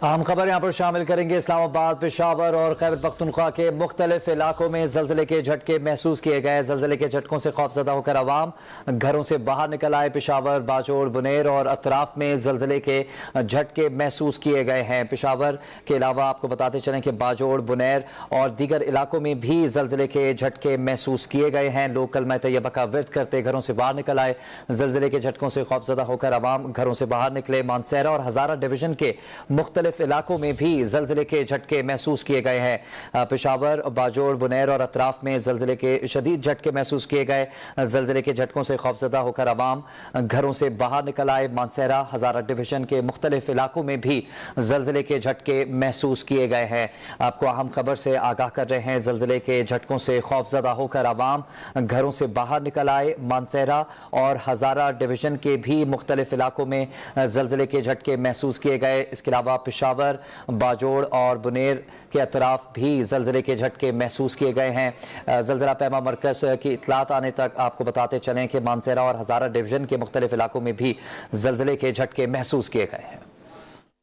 अहम खबर यहाँ पर शामिल करेंगे। इस्लामाबाद, पेशावर और खैबर पख्तूनख्वा के मुख्तलिफ इलाकों में जल्जले के झटके महसूस किए गए। जल्जले के झटकों से खौफजदा होकर आवाम घरों से बाहर निकल आए। पेशावर, बाजोड़, बुनेर और अतराफ में जल्जले के झटके महसूस किए गए हैं। पेशावर के अलावा आपको बताते चलें कि बाजोड़, बुनेर और दीगर इलाकों में भी जल्जले के झटके महसूस किए गए हैं। लोग कलमा तैयबा का विर्द करते घरों से बाहर निकल आए। जल्जले के झटकों से खौफजदा होकर आवाम घरों से बाहर निकले। मानसेरा और हजारा डिवीजन के मुख्तलिफ इलाकों में भी जल्जले के झटके महसूस किए गए हैं। पेशावर, बाजोड़, बुनेर और अतराफ में जल्जले के शदीद झटके महसूस किए गए। जल्जले के झटकों से खौफजदा होकर आवाम घरों से बाहर निकल आए। मानसेरा, हजारा डिवीजन के मुख्तलिफ इलाकों में भी जल्जले के झटके महसूस किए गए हैं। आपको अहम खबर से आगाह कर रहे हैं। जल्जले के झटकों से खौफजदा होकर आवाम घरों से बाहर निकल आए। मानसेरा और हजारा डिवीजन के भी मुख्तलिफ इलाकों में जल्जले के झटके महसूस किए गए। इसके अलावा पेशावर, बाजोड़ और बुनेर के अतराफ भी जल्जले के झटके महसूस किए गए हैं। जल्जला पैमा मरकज की इतलात आने तक आपको बताते चलें कि मानसेरा और हजारा डिवीजन के मुख्तलिफ इलाकों में भी जल्जले के झटके महसूस किए गए हैं।